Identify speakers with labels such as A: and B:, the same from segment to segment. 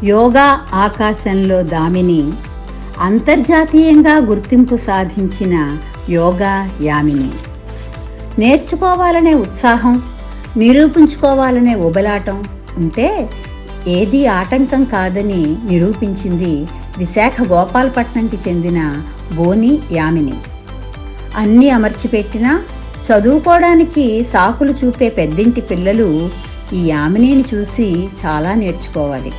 A: యోగా ఆకాశంలో దామిని అంతర్జాతీయంగా గుర్తింపు సాధించిన యోగా యామిని. నేర్చుకోవాలనే ఉత్సాహం, నిరూపించుకోవాలనే ఉబలాటం ఉంటే ఏదీ ఆటంకం కాదని నిరూపించింది విశాఖ గోపాలపట్నంకి చెందిన బోని యామిని. అన్నీ అమర్చిపెట్టినా చదువుకోవడానికి సాకులు చూపే పెద్దింటి పిల్లలు ఈ యామినిని చూసి చాలా నేర్చుకోవాలి.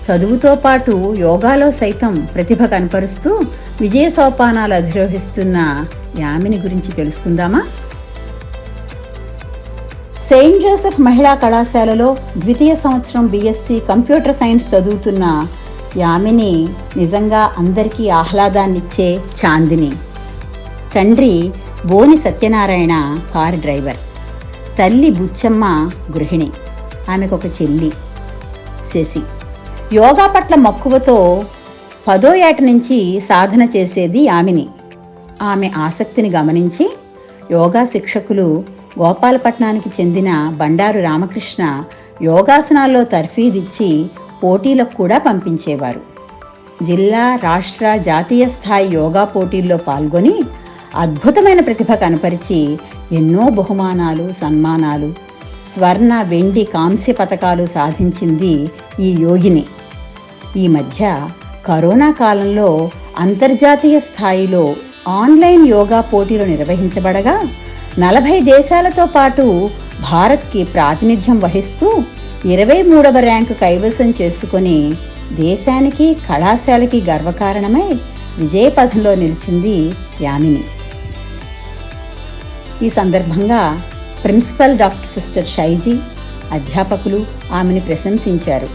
A: చదువుతో పాటు యోగాలో సైతం ప్రతిభ కనపరుస్తూ విజయ సోపానాలు అధిరోహిస్తున్న యామిని గురించి తెలుసుకుందామా? సెయింట్ జోసెఫ్ మహిళా కళాశాలలో ద్వితీయ సంవత్సరం బీఎస్సీ కంప్యూటర్ సైన్స్ చదువుతున్న యామిని నిజంగా అందరికీ ఆహ్లాదాన్నిచ్చే చాందిని. తండ్రి బోని సత్యనారాయణ కారు డ్రైవర్, తల్లి బుచ్చమ్మ గృహిణి. ఆమెకు ఒక చెల్లి శశి. యోగా పట్ల మక్కువతో 10వ ఏట నుంచి సాధన చేసేది యామిని. ఆమె ఆసక్తిని గమనించి యోగా శిక్షకులు గోపాలపట్నానికి చెందిన బండారు రామకృష్ణ యోగాసనాల్లో తర్ఫీదిచ్చి పోటీలకు కూడా పంపించేవారు. జిల్లా, రాష్ట్ర, జాతీయ స్థాయి యోగా పోటీల్లో పాల్గొని అద్భుతమైన ప్రతిభ కనపరిచి ఎన్నో బహుమానాలు, సన్మానాలు, స్వర్ణ, వెండి, కాంస్య పతకాలు సాధించింది ఈ యోగిని. ఈ మధ్య కరోనా కాలంలో అంతర్జాతీయ స్థాయిలో ఆన్లైన్ యోగా పోటీలు నిర్వహించబడగా 40 దేశాలతో పాటు భారత్కి ప్రాతినిధ్యం వహిస్తూ 23వ ర్యాంకు కైవసం చేసుకొని దేశానికి, కళాశాలకి గర్వకారణమై విజయపథంలో నిలిచింది యామిని. ఈ సందర్భంగా ప్రిన్సిపల్ డాక్టర్ సిస్టర్ షైజీ, అధ్యాపకులు ఆమెని ప్రశంసించారు.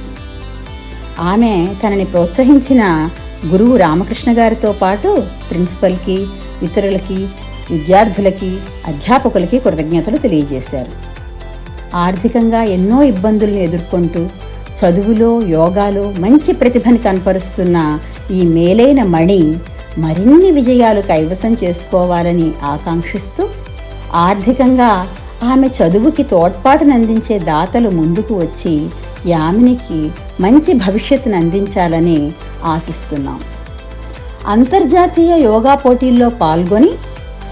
A: ఆమె తనని ప్రోత్సహించిన గురువు రామకృష్ణ గారితో పాటు ప్రిన్సిపల్కి, ఇతరులకి, విద్యార్థులకి, అధ్యాపకులకి కృతజ్ఞతలు తెలియజేశారు. ఆర్థికంగా ఎన్నో ఇబ్బందులను ఎదుర్కొంటూ చదువులో, యోగాలో మంచి ప్రతిభని కనపరుస్తున్న ఈ మేలైన మణి మరిన్ని విజయాలు కైవసం చేసుకోవాలని ఆకాంక్షిస్తూ ఆర్థికంగా ఆమె చదువుకి తోడ్పాటునందించే దాతలు ముందుకు వచ్చి యామినికి మంచి భవిష్యత్తును అందించాలని ఆశిస్తున్నాం. అంతర్జాతీయ యోగా పోటీల్లో పాల్గొని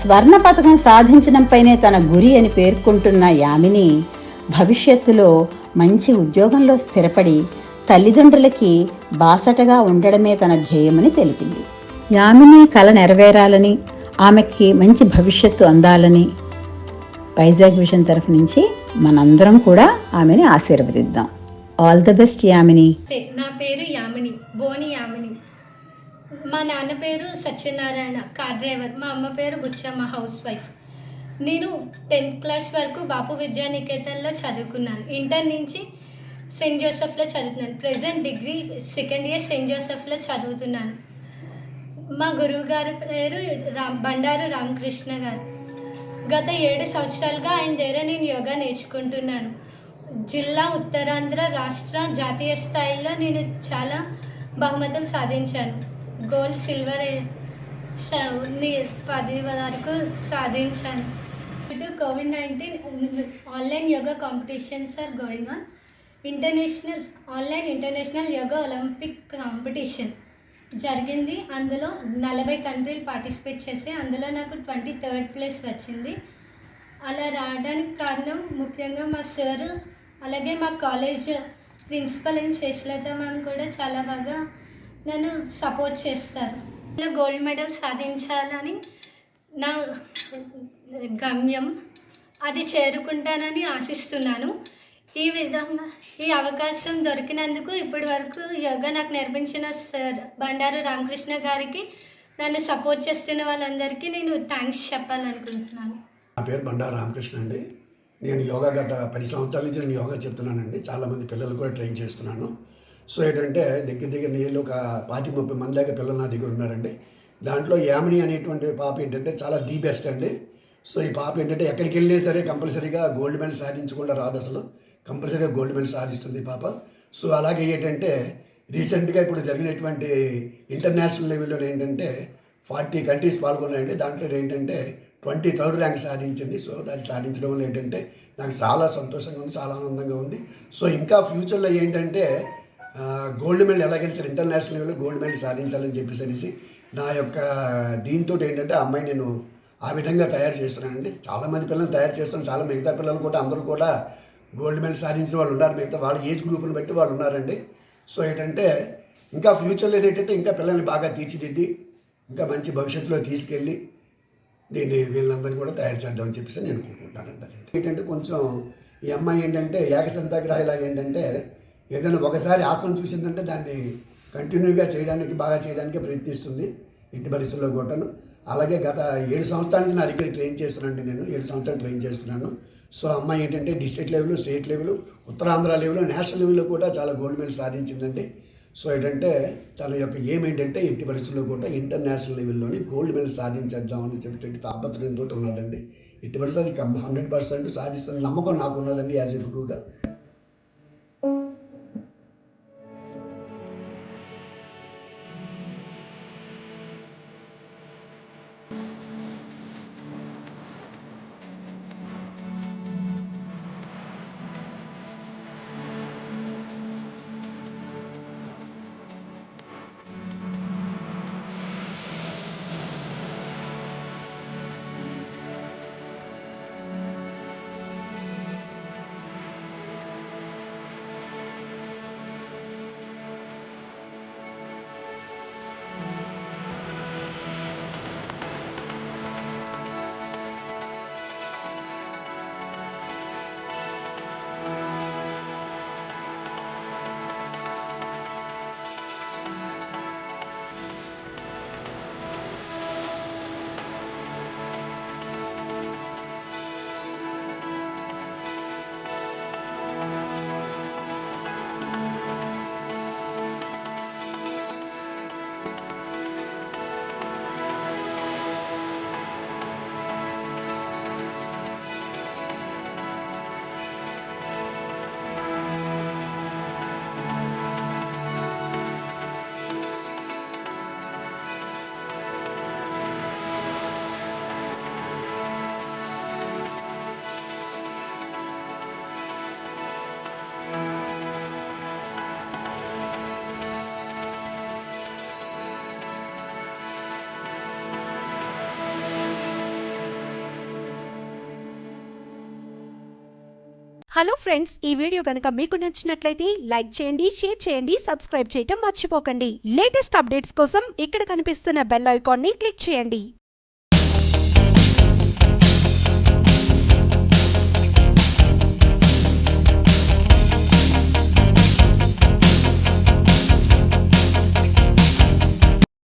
A: స్వర్ణ పతకం సాధించడంపైనే తన గురి అని పేర్కొంటున్న యామిని భవిష్యత్తులో మంచి ఉద్యోగంలో స్థిరపడి తల్లిదండ్రులకి బాసటగా ఉండడమే తన ధ్యేయమని తెలిపింది. యామిని కల నెరవేరాలని, ఆమెకి మంచి భవిష్యత్తు అందాలని వైజాగ్ విజన్ తరఫు నుంచి మనందరం కూడా ఆమెని ఆశీర్వదిద్దాం. All the best Yamini.
B: నా పేరు యామిని, బోని యామిని. మా నాన్న పేరు సత్యనారాయణ, కార్ డ్రైవర్. మా అమ్మ పేరు బుచ్చమ్మ, హౌస్ వైఫ్. నేను 10th క్లాస్ వరకు బాపు విద్యానికేతన్లో చదువుకున్నాను. ఇంటర్ నుంచి సెయింట్ జోసెఫ్లో చదువుతున్నాను. Present degree 2nd year saint జోసెఫ్లో చదువుతున్నాను. మా గురువు గారి పేరు బండారు రామకృష్ణ గారు. గత 7 సంవత్సరాలుగా ఆయన దగ్గర నేను యోగా నేర్చుకుంటున్నాను. జిల్లా, ఉత్తరాంధ్ర, రాష్ట్ర, జాతీయ స్థాయిలో నేను చాలా బహుమతులు సాధించాను. గోల్డ్, సిల్వర్ 10 వరకు సాధించాను. Due to COVID-19, online yoga competitions are going on. International yoga Olympic competition జరిగింది. అందులో 40 కంట్రీలు పార్టిసిపేట్ చేసి అందులో నాకు 23rd ప్లేస్ వచ్చింది. అలా రావడానికి కారణం ముఖ్యంగా మా సారు, అలాగే మా కాలేజ్ ప్రిన్సిపల్ అయిన శేషలత మ్యామ్ కూడా చాలా బాగా నన్ను సపోర్ట్ చేస్తారు. ఇలా గోల్డ్ మెడల్ సాధించాలని నా గమ్యం. అది చేరుకుంటానని ఆశిస్తున్నాను. ఈ విధంగా ఈ అవకాశం దొరికినందుకు ఇప్పటి వరకు యోగా నాకు నేర్పించిన సార్ బండారు రామకృష్ణ గారికి, నన్ను సపోర్ట్ చేస్తున్న వాళ్ళందరికీ నేను థ్యాంక్స్ చెప్పాలనుకుంటున్నాను.
C: నా పేరు బండారు రామకృష్ణ అండి. నేను యోగా గత 10 సంవత్సరాల నుంచి నేను యోగా చెప్తున్నానండి. చాలామంది పిల్లలు కూడా ట్రైన్ చేస్తున్నాను. సో ఏంటంటే దగ్గర నేను ఒక 20-30 మంది దాకా పిల్లలు నా దగ్గర ఉన్నారండి. దాంట్లో యామిని అనేటువంటి పాప ఏంటంటే చాలా ది బెస్ట్ అండి. సో ఈ పాప ఏంటంటే ఎక్కడికి వెళ్ళినా సరే కంపల్సరీగా గోల్డ్ మెడల్ సాధించకుండా రాదు, అసలు కంపల్సరీగా గోల్డ్ మెడల్ సాధిస్తుంది పాప. సో అలాగే ఏంటంటే రీసెంట్గా ఇప్పుడు జరిగినటువంటి ఇంటర్నేషనల్ లెవెల్లో ఏంటంటే 40 కంట్రీస్ పాల్గొన్నాయండి. దాంట్లో ఏంటంటే 23rd ర్యాంక్ సాధించింది. సో దాన్ని సాధించడం వల్ల ఏంటంటే నాకు చాలా సంతోషంగా ఉంది, చాలా ఆనందంగా ఉంది. సో ఇంకా ఫ్యూచర్లో ఏంటంటే గోల్డ్ మెడల్ ఎలాగైనా సరే ఇంటర్నేషనల్ లెవెల్లో గోల్డ్ మెడల్ సాధించాలని చెప్పేసి అనేసి నా యొక్క దీంతో ఏంటంటే ఆ అమ్మాయి నేను ఆ విధంగా తయారు చేస్తున్నానండి. చాలామంది పిల్లల్ని తయారు చేస్తున్నాను. చాలా మిగతా పిల్లలు కూడా అందరూ కూడా గోల్డ్ మెడల్ సాధించిన వాళ్ళు ఉన్నారు. మిగతా వాళ్ళ ఏజ్ గ్రూప్ని బట్టి వాళ్ళు ఉన్నారండి. సో ఏంటంటే ఇంకా ఫ్యూచర్లో ఏంటంటే ఇంకా పిల్లల్ని బాగా తీర్చిదిద్ది ఇంకా మంచి భవిష్యత్తులో తీసుకెళ్ళి దీన్ని వీళ్ళందరినీ కూడా తయారు చేద్దామని చెప్పేసి నేను అనుకుంటున్నానండి. ఏంటంటే కొంచెం ఈ అమ్మాయి ఏంటంటే ఏకసంతాగ్రహలాగా ఏంటంటే ఏదైనా ఒకసారి ఆసనం చూసిందంటే దాన్ని కంటిన్యూగా చేయడానికి బాగా చేయడానికి ప్రయత్నిస్తుంది ఇంటి పరిస్థితుల్లో కూడాను. అలాగే గత 7 సంవత్సరాల నుంచి నా దగ్గర ట్రైన్ చేస్తున్నానండి. నేను 7 సంవత్సరాలు ట్రైన్ చేస్తున్నాను. సో అమ్మాయి ఏంటంటే district level, state level, Uttarandhra level, national లెవెల్లో కూడా చాలా గోల్డ్ మెడల్ సాధించిందండి. సో ఏంటంటే తన యొక్క ఏం ఏంటంటే ఇంటి పరిస్థితుల్లో కూడా ఇంటర్నేషనల్ లెవెల్లోని గోల్డ్ మెడల్ సాధించేద్దామని చెప్పేటువంటి తాపత్రయంతో ఉన్నదండి. ఇంటి పరిస్థితులు 100% సాధిస్తున్న నమ్మకం నాకు ఉన్నదండి యాజ్ ఎ గురువుగా.
D: హలో ఫ్రెండ్స్, ఈ వీడియో కనుక మీకు నచ్చినట్లయితే లైక్ చేయండి, షేర్ చేయండి, సబ్స్క్రైబ్ చేయటం మర్చిపోకండి. లేటెస్ట్ అప్డేట్స్ కోసం ఇక్కడ కనిపిస్తున్న బెల్ ఐకాన్ని క్లిక్ చేయండి.